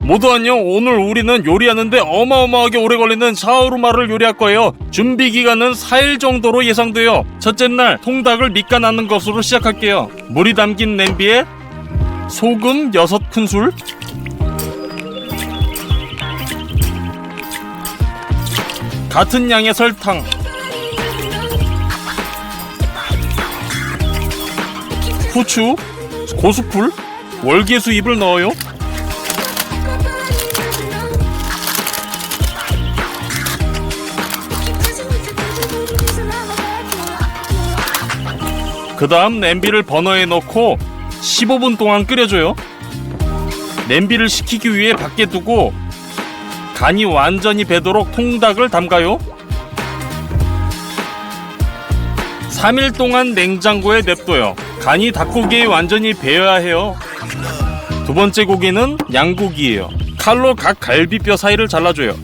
모두 안녕. 오늘 우리는 요리하는데 어마어마하게 오래 걸리는 샤오르마를 요리할 거예요. 준비 기간은 4일 정도로 예상돼요. 첫째 날 통닭을 밑간 넣는 것으로 시작할게요. 물이 담긴 냄비에 소금 6큰술, 같은 양의 설탕, 후추, 고수풀, 월계수 잎을 넣어요. 그 다음 냄비를 버너에 넣고 15분 동안 끓여줘요. 냄비를 식히기 위해 밖에 두고 간이 완전히 배도록 통닭을 담가요. 3일 동안 냉장고에 냅둬요. 간이 닭고기에 완전히 배어야 해요. 두 번째 고기는 양고기예요. 칼로 각 갈비뼈 사이를 잘라줘요.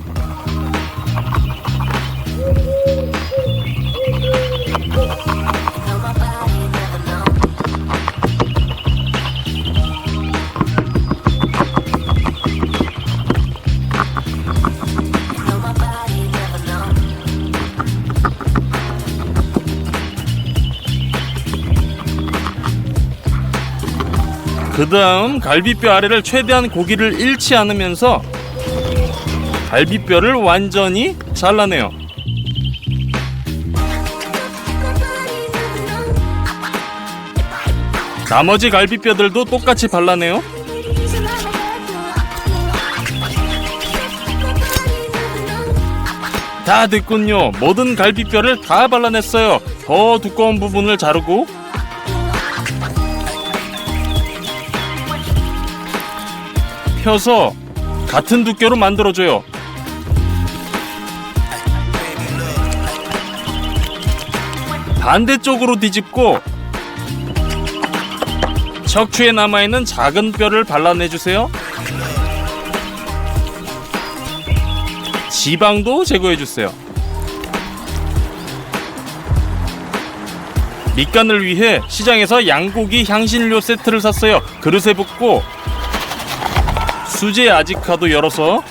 그 다음 갈비뼈 아래를 최대한 고기를 잃지 않으면서 갈비뼈를 완전히 잘라내요. 나머지 갈비뼈들도 똑같이 발라내요. 다 됐군요. 모든 갈비뼈를 다 발라냈어요. 더 두꺼운 부분을 자르고 펴서 같은 두께로 만들어줘요. 반대쪽으로 뒤집고 척추에 남아있는 작은 뼈를 발라내주세요. 지방도 제거해주세요. 밑간을 위해 시장에서 양고기 향신료 세트를 샀어요. 그릇에 붓고 수제 아지카도 열어서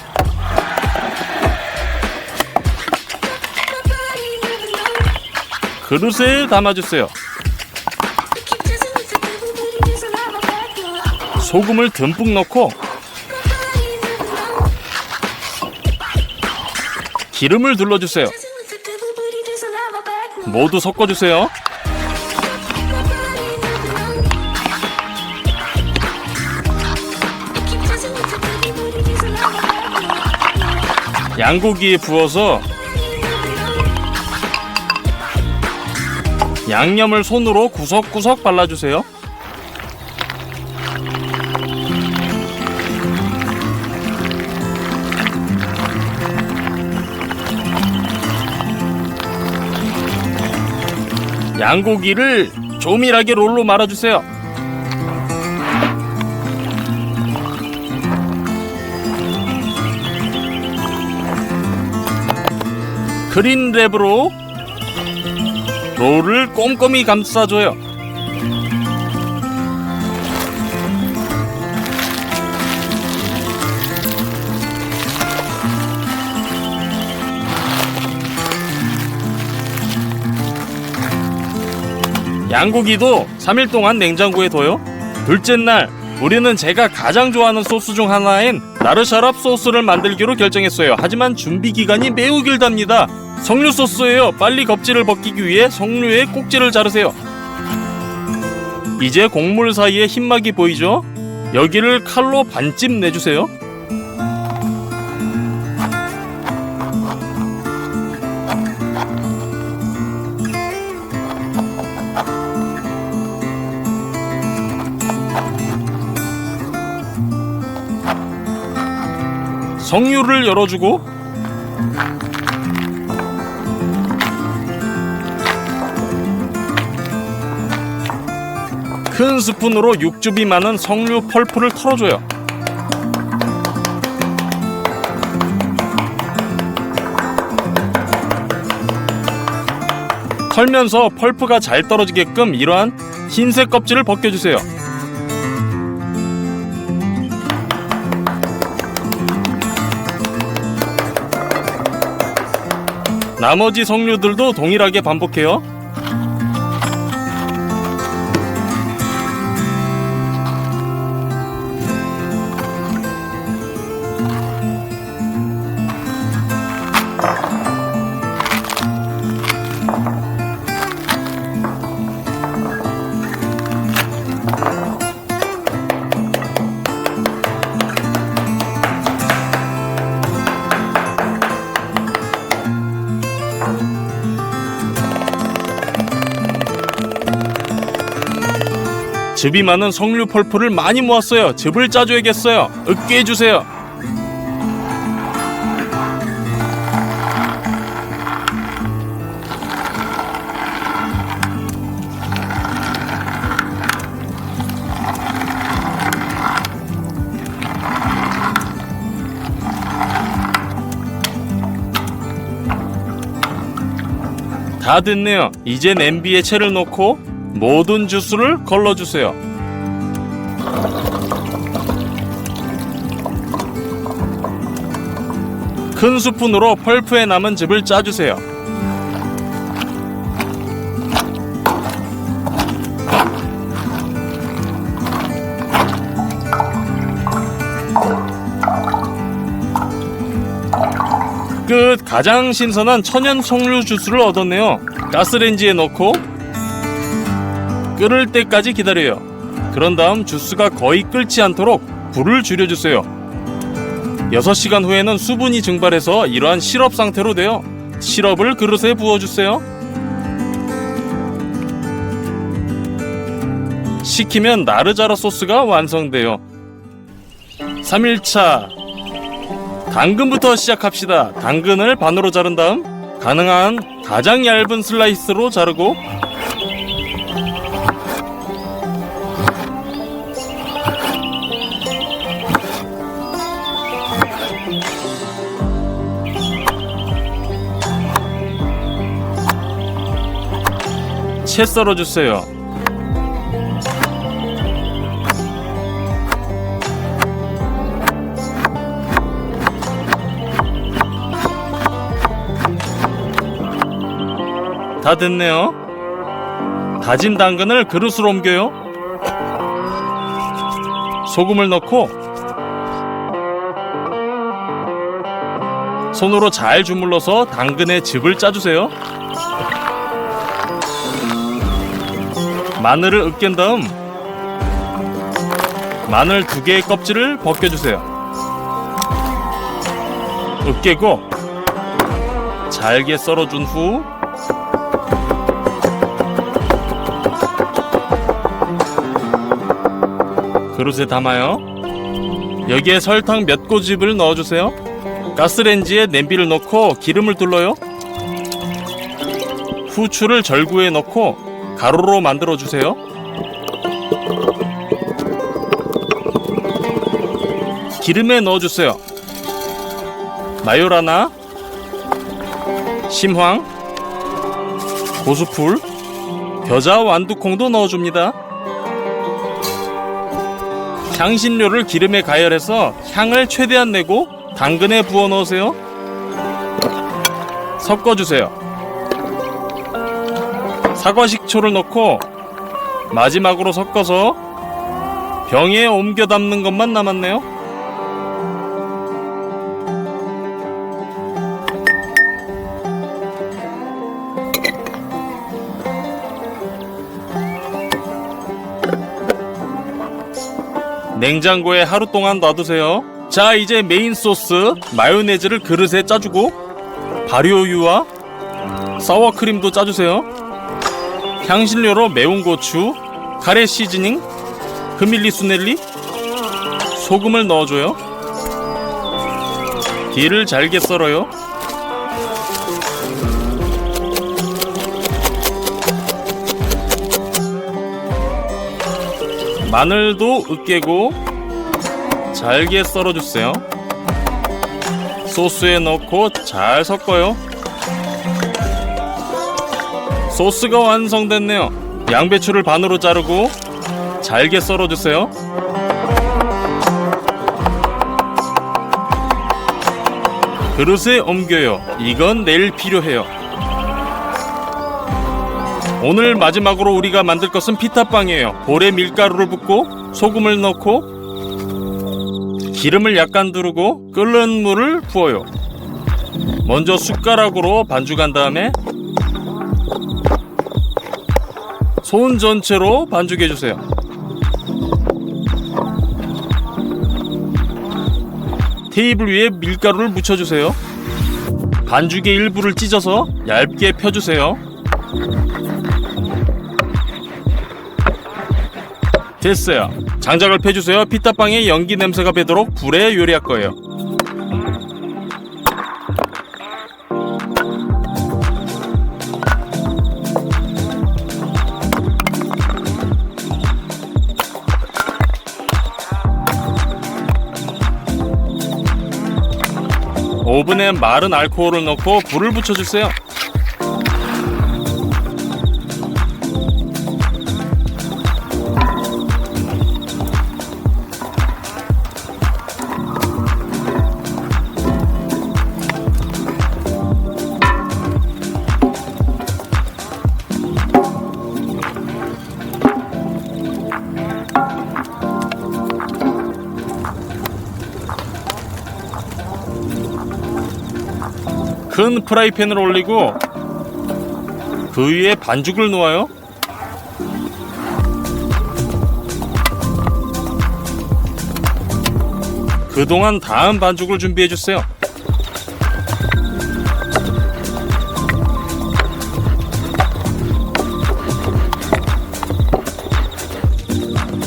그릇에 담아주세요. 소금을 듬뿍 넣고 기름을 둘러주세요. 모두 섞어주세요. 양고기에 부어서 양념을 손으로 구석구석 발라주세요. 양고기를 조밀하게 롤로 말아주세요. 그린랩으로 롤을 꼼꼼히 감싸줘요. 양고기도 3일 동안 냉장고에 둬요. 둘째 날 우리는 제가 가장 좋아하는 소스 중 하나인 나르샤랍 소스를 만들기로 결정했어요. 하지만 준비 기간이 매우 길답니다. 석류 소스예요. 빨리 껍질을 벗기기 위해 석류의 꼭지를 자르세요. 이제 곡물 사이에 흰막이 보이죠? 여기를 칼로 반쯤 내주세요. 석류를 열어주고 큰 스푼으로 육즙이 많은 석류 펄프를 털어줘요. 털면서 펄프가 잘 떨어지게끔 이러한 흰색 껍질을 벗겨주세요. 나머지 석류들도 동일하게 반복해요. 즙이 많은 석류 펄프를 많이 모았어요. 즙을 짜줘야겠어요. 으깨 해주세요. 다 됐네요. 이제 냄비에 채를 넣고 모든 주스를 걸러주세요. 큰 스푼으로 펄프에 남은 즙을 짜주세요. 끝! 가장 신선한 천연 석류 주스를 얻었네요. 가스레인지에 넣고 끓을 때까지 기다려요. 그런 다음 주스가 거의 끓지 않도록 불을 줄여주세요. 6시간 후에는 수분이 증발해서 이러한 시럽 상태로 돼요. 시럽을 그릇에 부어주세요. 식히면 나르자라 소스가 완성돼요. 3일차 당근부터 시작합시다. 당근을 반으로 자른 다음 가능한 가장 얇은 슬라이스로 자르고 채 썰어주세요. 다 됐네요. 다진 당근을 그릇으로 옮겨요. 소금을 넣고 손으로 잘 주물러서 당근에 즙을 짜주세요. 마늘을 으깬 다음 마늘 2개의 껍질을 벗겨주세요. 으깨고 잘게 썰어준 후 그릇에 담아요. 여기에 설탕 몇 꼬집을 넣어주세요. 가스레인지에 냄비를 넣고 기름을 둘러요. 후추를 절구에 넣고 가루로 만들어주세요. 기름에 넣어주세요. 마요라나, 심황, 고수풀, 겨자 완두콩도 넣어줍니다. 향신료를 기름에 가열해서 향을 최대한 내고 당근에 부어 넣으세요. 섞어주세요. 사과식초를 넣고 마지막으로 섞어서 병에 옮겨 담는 것만 남았네요. 냉장고에 하루 동안 놔두세요. 자, 이제 메인 소스 마요네즈를 그릇에 짜주고 발효유와 사워크림도 짜주세요. 향신료로 매운 고추, 카레 시즈닝, 흐밀리 수넬리, 소금을 넣어줘요. 딜을 잘게 썰어요. 마늘도 으깨고 잘게 썰어주세요. 소스에 넣고 잘 섞어요. 소스가 완성됐네요. 양배추를 반으로 자르고 잘게 썰어주세요. 그릇에 옮겨요. 이건 내일 필요해요. 오늘 마지막으로 우리가 만들 것은 피타빵이에요. 볼에 밀가루를 붓고 소금을 넣고 기름을 약간 두르고 끓는 물을 부어요. 먼저 숟가락으로 반죽한 다음에 손 전체로 반죽해주세요. 테이블 위에 밀가루를 묻혀주세요. 반죽의 일부를 찢어서 얇게 펴주세요. 됐어요. 장작을 펴주세요. 피타빵에 연기 냄새가 배도록 불에 요리할 거예요. 오븐에 마른 알코올을 넣고 불을 붙여주세요. 큰 프라이팬을 올리고 그 위에 반죽을 놓아요. 그동안 다음 반죽을 준비해주세요.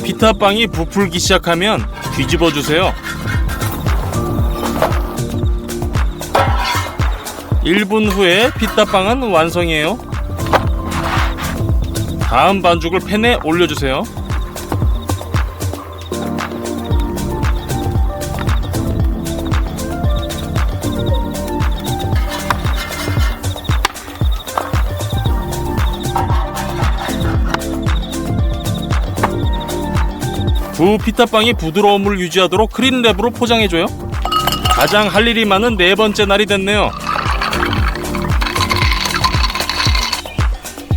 피타빵이 부풀기 시작하면 뒤집어주세요. 1분 후에 피타빵은 완성이에요. 다음 반죽을 팬에 올려주세요. 구 피타빵이 부드러움을 유지하도록 크림랩으로 포장해줘요. 가장 할 일이 많은 네 번째 날이 됐네요.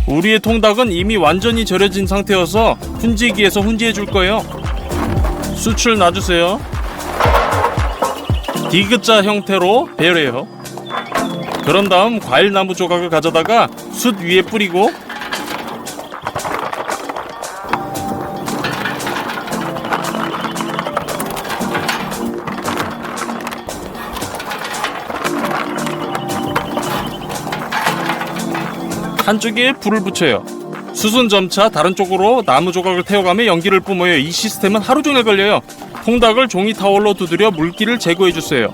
우리의 통닭은 이미 완전히 절여진 상태여서 훈지기에서 훈지해 줄 거예요. 숯을 놔주세요. 디귿자 형태로 배열해요. 그런 다음 과일나무 조각을 가져다가 숯 위에 뿌리고 한쪽에 불을 붙여요. 숯은 점차 다른 쪽으로 나무 조각을 태워가며 연기를 뿜어요. 이 시스템은 하루 종일 걸려요. 통닭을 종이 타월로 두드려 물기를 제거해주세요.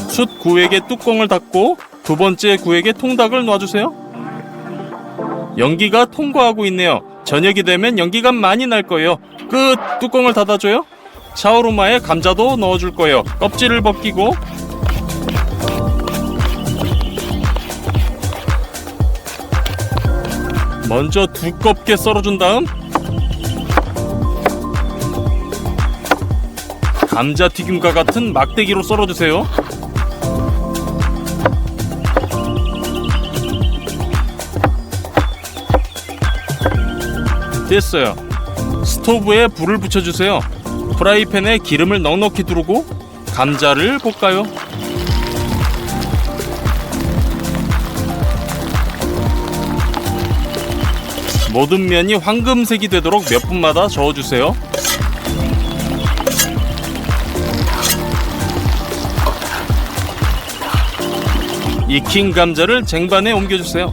숯 구에게 뚜껑을 닫고 두 번째 구에게 통닭을 놔주세요. 연기가 통과하고 있네요. 저녁이 되면 연기가 많이 날 거예요. 끝! 뚜껑을 닫아줘요. 샤오루마에 감자도 넣어줄 거예요. 껍질을 벗기고 먼저 두껍게 썰어준 다음 감자튀김과 같은 막대기로 썰어주세요. 됐어요. 스토브에 불을 붙여주세요. 프라이팬에 기름을 넉넉히 두르고 감자를 볶아요. 모든 면이 황금색이 되도록 몇 분마다 저어주세요. 익힌 감자를 쟁반에 옮겨주세요.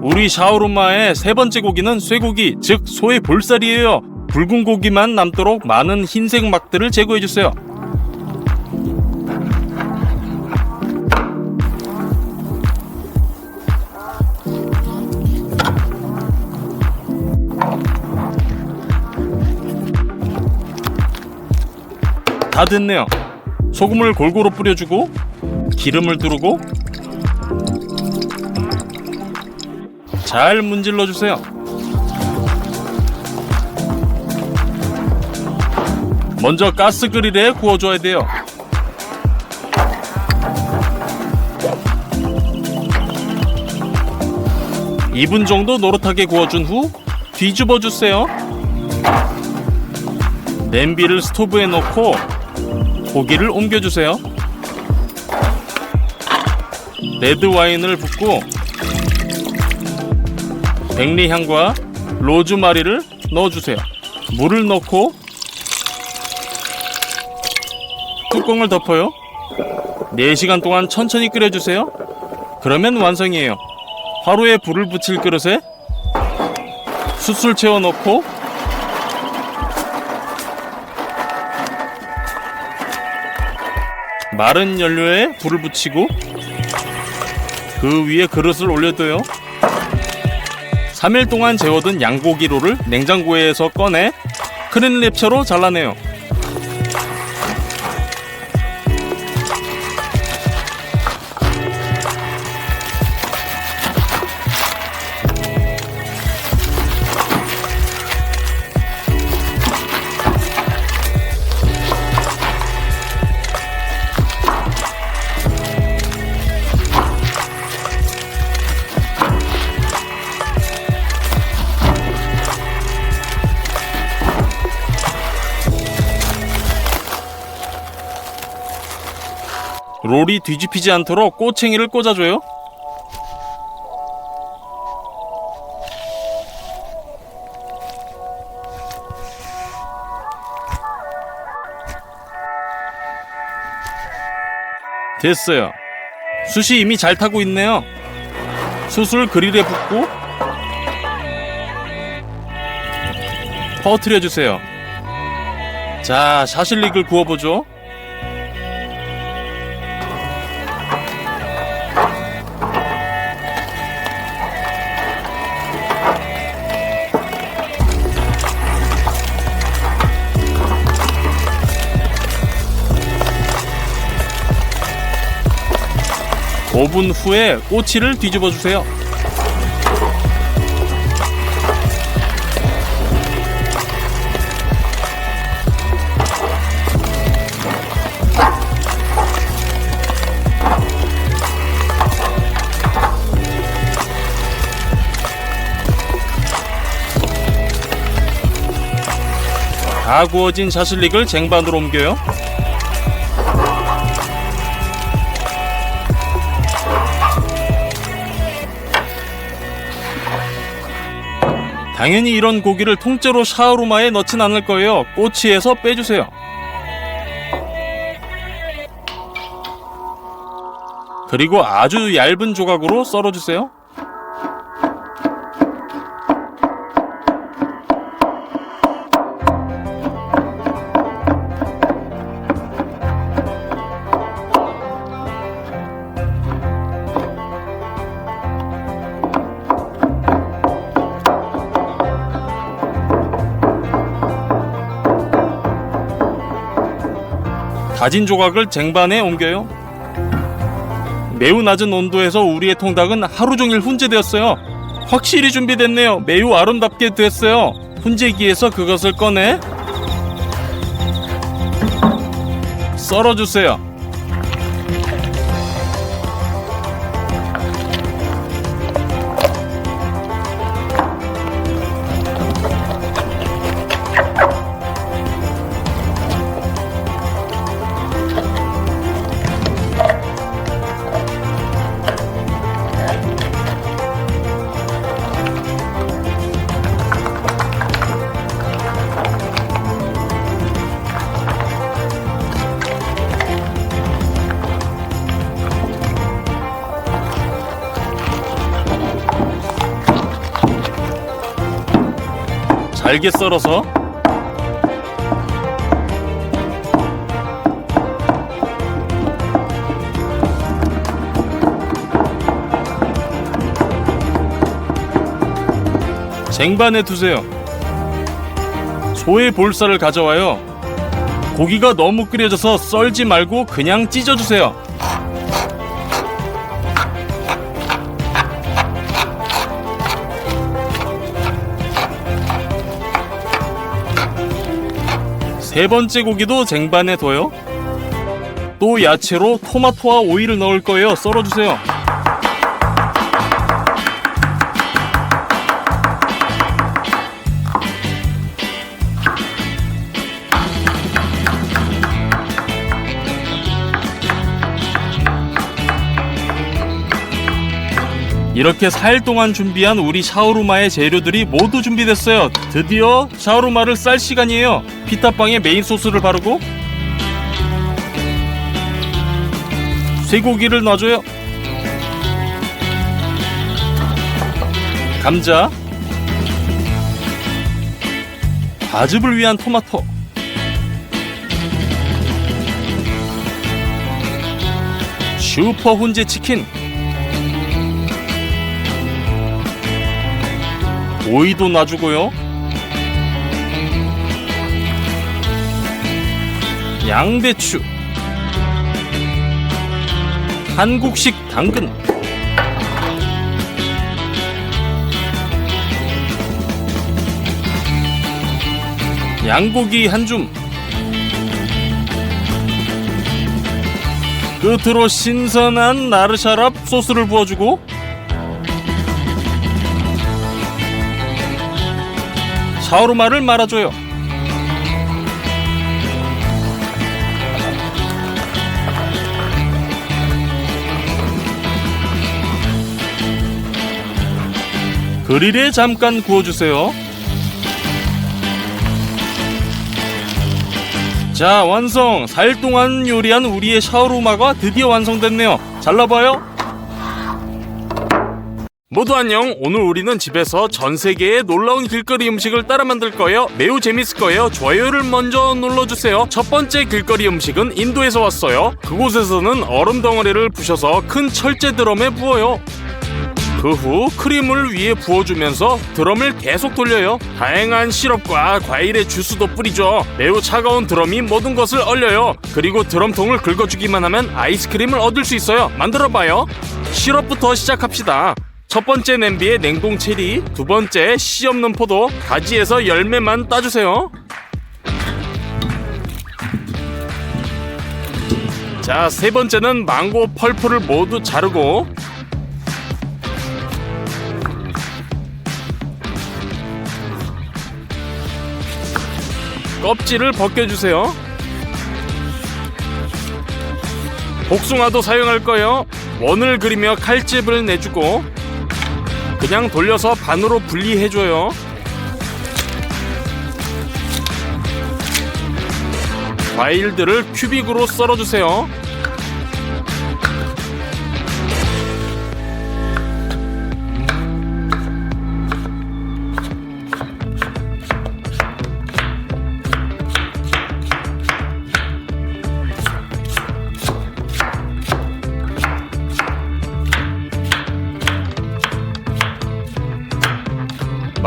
우리 샤오루마의 세 번째 고기는 쇠고기, 즉 소의 볼살이에요. 붉은 고기만 남도록 많은 흰색 막들을 제거해주세요. 다 됐네요. 소금을 골고루 뿌려주고 기름을 두르고 잘 문질러주세요. 먼저 가스그릴에 구워줘야 돼요. (2분) 정도 노릇하게 구워준 후 뒤집어 주세요. 냄비를 스토브에 넣고 고기를 옮겨주세요. 레드와인을 붓고 백리향과 로즈마리를 넣어주세요. 물을 넣고 뚜껑을 덮어요. 4시간 동안 천천히 끓여주세요. 그러면 완성이에요. 화로에 불을 붙일 그릇에 숯을 채워 넣고 마른 연료에 불을 붙이고 그 위에 그릇을 올려둬요. 3일 동안 재워둔 양고기로를 냉장고에서 꺼내 큰 랩처로 잘라내요. 롤이 뒤집히지 않도록 꼬챙이를 꽂아줘요. 됐어요. 숯이 이미 잘 타고 있네요. 숯을 그릴에 붓고 퍼뜨려주세요. 자, 샤실릭을 구워보죠. (5분) 후에 꼬치를 뒤집어 주세요. 다 구워진 샤실릭을 쟁반으로 옮겨요. 당연히 이런 고기를 통째로 샤오루마에 넣진 않을 거예요. 꼬치에서 빼주세요. 그리고 아주 얇은 조각으로 썰어주세요. 다진 조각을 쟁반에 옮겨요. 매우 낮은 온도에서 우리의 통닭은 하루 종일 훈제되었어요. 확실히 준비됐네요. 매우 아름답게 됐어요. 훈제기에서 그것을 꺼내 썰어주세요. 잘게 썰어서 쟁반에 두세요. 소의 볼살을 가져와요. 고기가 너무 끓여져서 썰지 말고 그냥 찢어주세요. 세 번째 고기도 쟁반에 둬요. 또 야채로 토마토와 오이를 넣을 거예요. 썰어주세요. 이렇게 4일 동안 준비한 우리 샤오루마의 재료들이 모두 준비됐어요. 드디어 샤오루마를 쌀 시간이에요. 피타빵에 메인 소스를 바르고 쇠고기를 넣어줘요. 감자, 과즙을 위한 토마토, 슈퍼 훈제 치킨, 오이도 놔주고요. 양배추, 한국식 당근, 양고기 한 줌, 끝으로 신선한 나르샤랍 소스를 부어주고 샤오루마를 말아줘요. 그릴에 잠깐 구워주세요. 자, 완성! 4일 동안 요리한 우리의 샤오루마가 드디어 완성됐네요. 잘라봐요. 모두 안녕. 오늘 우리는 집에서 전 세계의 놀라운 길거리 음식을 따라 만들 거예요. 매우 재밌을 거예요. 좋아요를 먼저 눌러주세요. 첫 번째 길거리 음식은 인도에서 왔어요. 그곳에서는 얼음 덩어리를 부셔서 큰 철제 드럼에 부어요. 그 후 크림을 위에 부어주면서 드럼을 계속 돌려요. 다양한 시럽과 과일의 주스도 뿌리죠. 매우 차가운 드럼이 모든 것을 얼려요. 그리고 드럼통을 긁어주기만 하면 아이스크림을 얻을 수 있어요. 만들어봐요. 시럽부터 시작합시다. 첫 번째 냄비에 냉동 체리, 두 번째 씨 없는 포도, 가지에서 열매만 따주세요. 자, 세 번째는 망고 펄프를 모두 자르고 껍질을 벗겨주세요. 복숭아도 사용할 거예요. 원을 그리며 칼집을 내주고 그냥 돌려서 반으로 분리해줘요. 과일들을 큐빅으로 썰어주세요.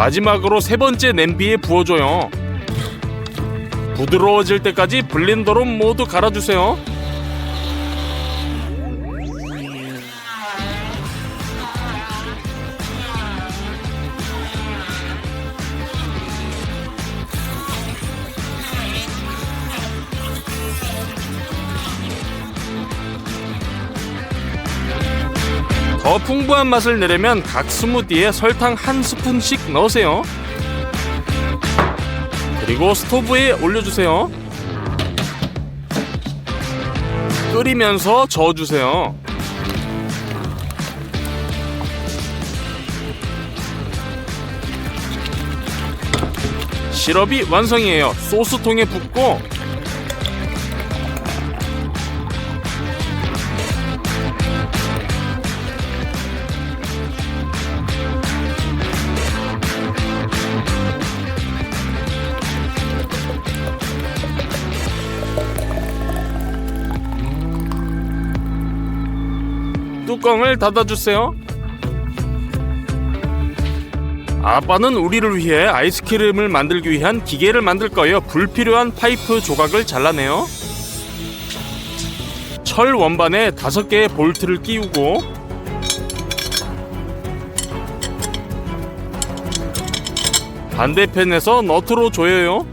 마지막으로 세 번째 냄비에 부어줘요. 부드러워질 때까지 블렌더로 모두 갈아주세요. 더 풍부한 맛을 내려면 각 스무디에 설탕 한 스푼씩 넣으세요. 그리고 스토브에 올려주세요. 끓이면서 저어주세요. 시럽이 완성이에요. 소스통에 붓고 뚜껑을 닫아주세요. 아빠는 우리를 위해 아이스크림을 만들기 위한 기계를 만들 거예요. 불필요한 파이프 조각을 잘라내요. 철 원반에 5개의 볼트를 끼우고 반대편에서 너트로 조여요.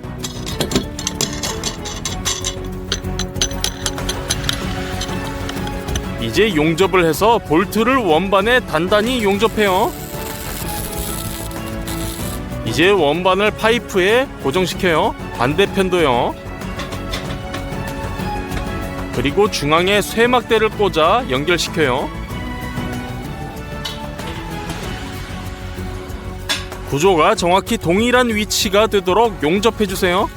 이제 용접을 해서 볼트를 원반에 단단히 용접해요. 이제 원반을 파이프에 고정시켜요. 반대편도요. 그리고 중앙에 쇠막대를 꽂아 연결시켜요. 구조가 정확히 동일한 위치가 되도록 용접해주세요.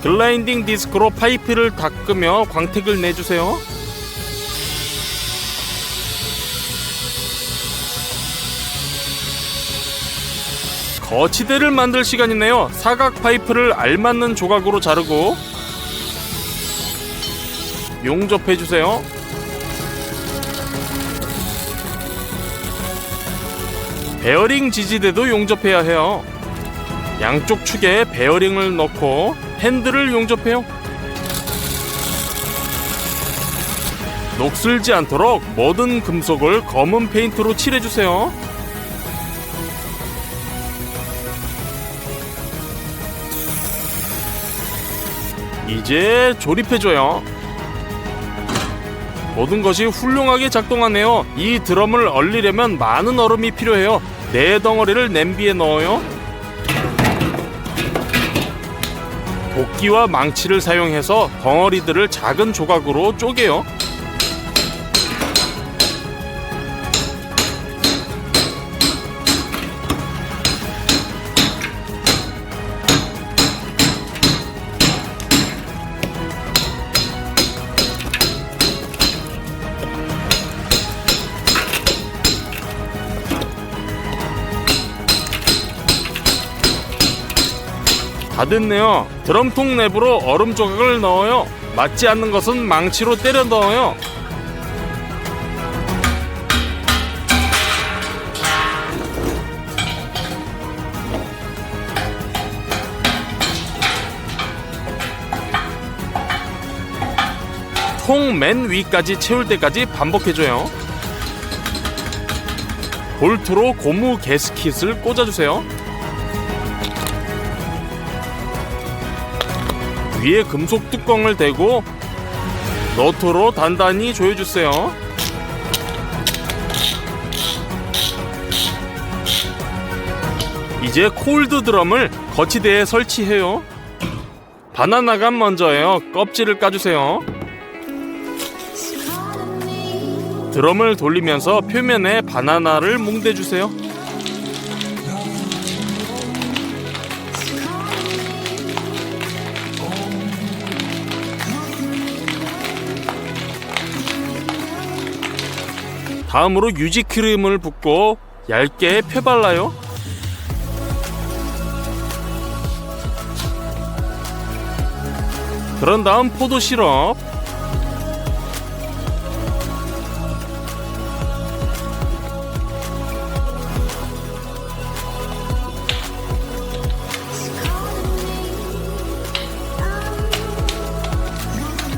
글라인딩 디스크로 파이프를 닦으며 광택을 내주세요. 거치대를 만들 시간이네요. 사각 파이프를 알맞는 조각으로 자르고 용접해주세요. 베어링 지지대도 용접해야 해요. 양쪽 축에 베어링을 넣고 핸들을 용접해요. 녹슬지 않도록 모든 금속을 검은 페인트로 칠해주세요. 이제 조립해줘요. 모든 것이 훌륭하게 작동하네요. 이 드럼을 얼리려면 많은 얼음이 필요해요. 4덩어리를 냄비에 넣어요. 도끼와 망치를 사용해서 덩어리들을 작은 조각으로 쪼개요. 다 됐네요. 드럼통 내부로 얼음 조각을 넣어요. 맞지 않는 것은 망치로 때려 넣어요. 통 맨 위까지 채울 때까지 반복해줘요. 볼트로 고무 게스킷을 꽂아주세요. 위에 금속 뚜껑을 대고 너트로 단단히 조여주세요. 이제 콜드 드럼을 거치대에 설치해요. 바나나감 먼저예요. 껍질을 까주세요. 드럼을 돌리면서 표면에 바나나를 뭉대주세요. 다음으로 유지 크림을 붓고 얇게 펴발라요. 그런 다음 포도 시럽,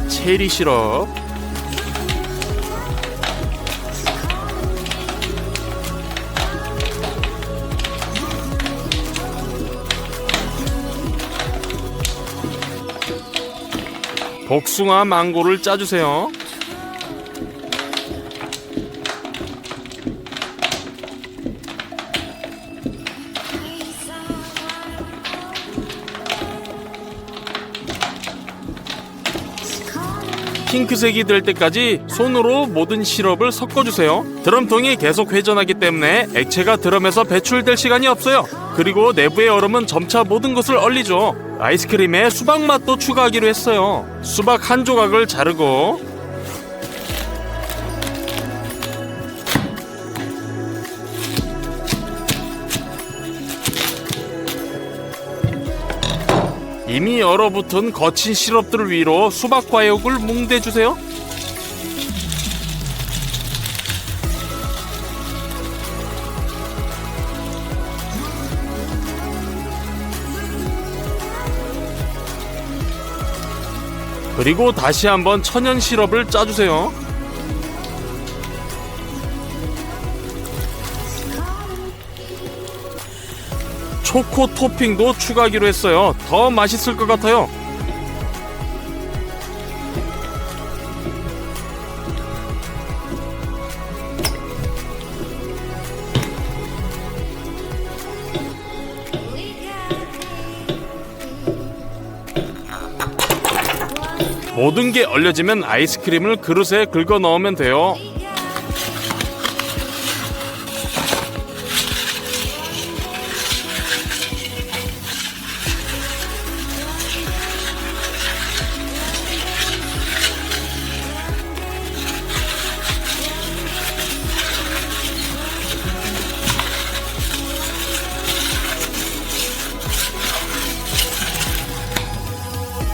체리 시럽, 복숭아 망고를 짜주세요. 핑크색이 될 때까지 손으로 모든 시럽을 섞어주세요. 드럼통이 계속 회전하기 때문에 액체가 드럼에서 배출될 시간이 없어요. 그리고 내부의 얼음은 점차 모든 것을 얼리죠. 아이스크림에 수박 맛도 추가하기로 했어요. 수박 한 조각을 자르고 이미 얼어붙은 거친 시럽들 위로 수박 과육을 뭉대주세요. 그리고 다시 한번 천연 시럽을 짜주세요. 초코 토핑도 추가하기로 했어요. 더 맛있을 것 같아요. 모든 게 얼려지면 아이스크림을 그릇에 긁어 넣으면 돼요.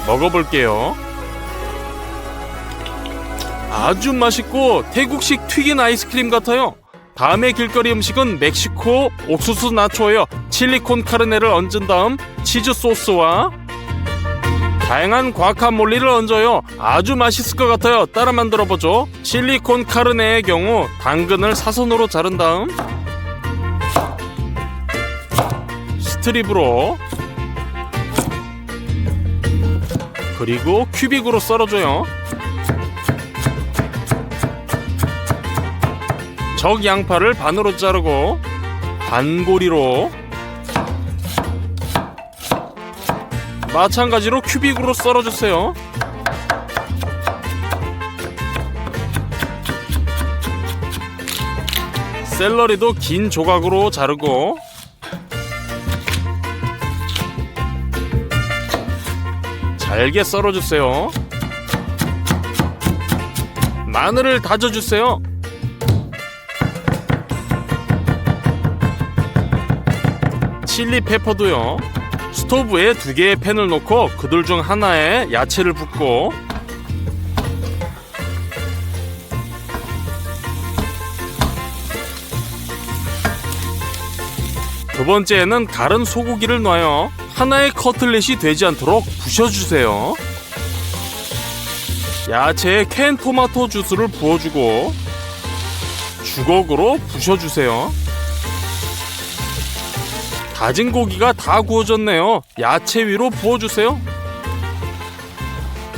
먹어볼게요. 아주 맛있고 태국식 튀긴 아이스크림 같아요. 다음의 길거리 음식은 멕시코 옥수수 나초예요. 칠리콘 카르네를 얹은 다음 치즈 소스와 다양한 과카몰리를 얹어요. 아주 맛있을 것 같아요. 따라 만들어보죠. 칠리콘 카르네의 경우 당근을 사선으로 자른 다음 스트립으로 그리고 큐빅으로 썰어줘요. 적 양파를 반으로 자르고 반고리로 마찬가지로 큐빅으로 썰어주세요. 샐러리도 긴 조각으로 자르고 잘게 썰어주세요. 마늘을 다져주세요. 칠리 페퍼도요. 스토브에 2개의 팬을 놓고 그들 중 하나에 야채를 붓고 두 번째에는 갈은 소고기를 놔요. 하나의 커틀렛이 되지 않도록 부셔주세요. 야채에 캔 토마토 주스를 부어주고 주걱으로 부셔주세요. 다진 고기가 다 구워졌네요. 야채 위로 부어주세요.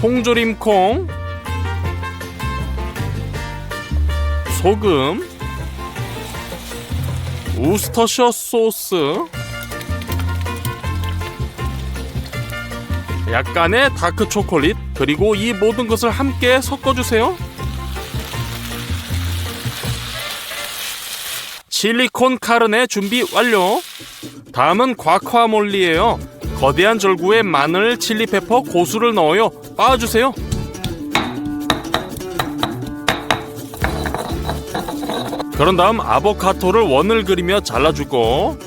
통조림콩, 소금, 우스터셔 소스, 약간의 다크 초콜릿, 그리고 이 모든 것을 함께 섞어주세요. 실리콘 카르네 준비 완료. 다음은 과카몰리예요. 거대한 절구에 마늘, 칠리페퍼, 고수를 넣어요. 빻아주세요. 그런 다음 아보카도를 원을 그리며 잘라주고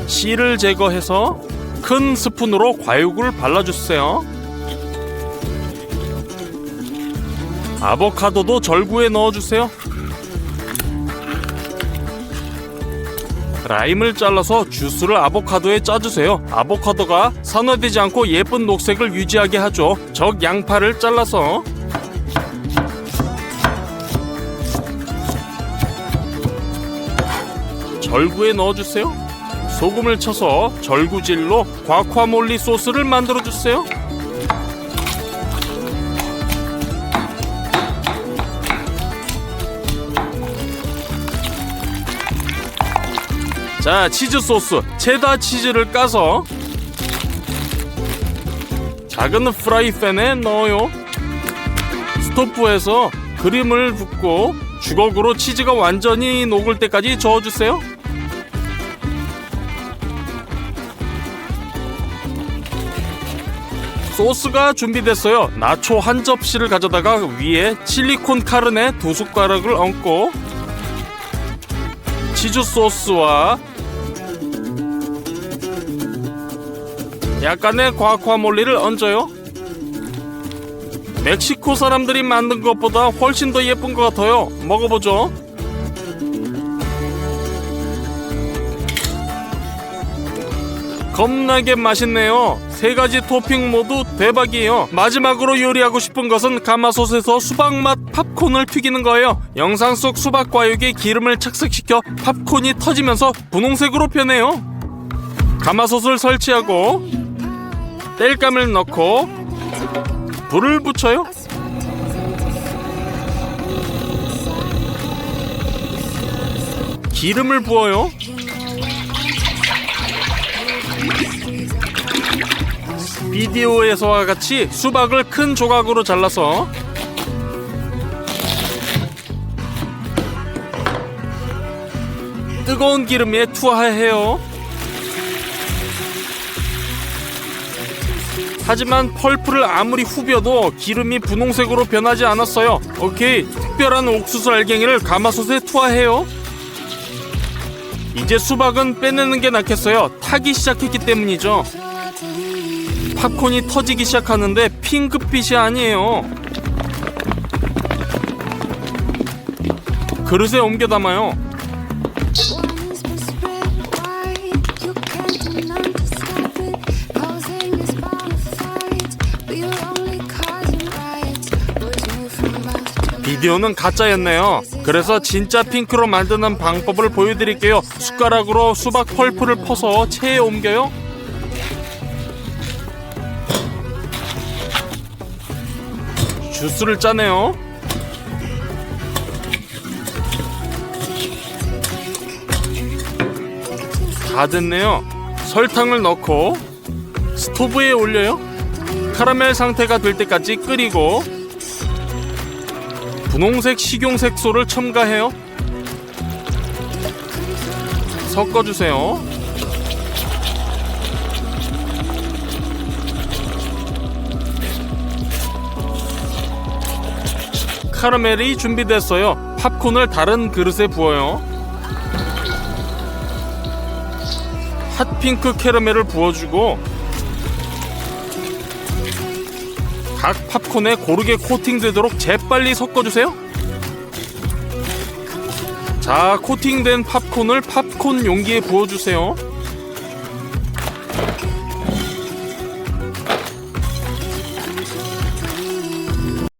씨를 제거해서 큰 스푼으로 과육을 발라주세요. 아보카도도 절구에 넣어주세요. 라임을 잘라서 주스를 아보카도에 짜주세요. 아보카도가 산화되지 않고 예쁜 녹색을 유지하게 하죠. 적 양파를 잘라서 절구에 넣어주세요. 소금을 쳐서 절구질로 과카몰리 소스를 만들어주세요. 자, 치즈 소스, 체다 치즈를 까서 작은 프라이팬에 넣어요. 스토브에서 그림을 붓고 주걱으로 치즈가 완전히 녹을 때까지 저어주세요. 소스가 준비됐어요. 나초 한 접시를 가져다가 위에 칠리콘 카르네 2숟가락을 얹고 치즈 소스와 약간의 과카몰리를 얹어요. 멕시코 사람들이 만든 것보다 훨씬 더 예쁜 것 같아요. 먹어보죠. 겁나게 맛있네요. 3가지 토핑 모두 대박이에요. 마지막으로 요리하고 싶은 것은 가마솥에서 수박맛 팝콘을 튀기는 거예요. 영상 속 수박 과육에 기름을 착색시켜 팝콘이 터지면서 분홍색으로 변해요. 가마솥을 설치하고 땔감을 넣고 불을 붙여요. 기름을 부어요. 비디오에서와 같이 수박을 큰 조각으로 잘라서 뜨거운 기름에 투하해요. 하지만 펄프를 아무리 후벼도 기름이 분홍색으로 변하지 않았어요. 오케이, 특별한 옥수수 알갱이를 가마솥에 투하해요. 이제 수박은 빼내는 게 낫겠어요. 타기 시작했기 때문이죠. 팝콘이 터지기 시작하는데 핑크빛이 아니에요. 그릇에 옮겨 담아요. 비디오는 가짜였네요. 그래서 진짜 핑크로 만드는 방법을 보여드릴게요. 숟가락으로 수박 펄프를 퍼서 체에 옮겨요. 주스를 짜내요. 다 됐네요. 설탕을 넣고 스토브에 올려요. 카라멜 상태가 될 때까지 끓이고 분홍색 식용색소를 첨가해요. 섞어주세요. 카라멜이 준비됐어요. 팝콘을 다른 그릇에 부어요. 핫핑크 캐러멜을 부어주고 각 팝콘에 고르게 코팅되도록 재빨리 섞어주세요. 자, 코팅된 팝콘을 팝콘 용기에 부어주세요.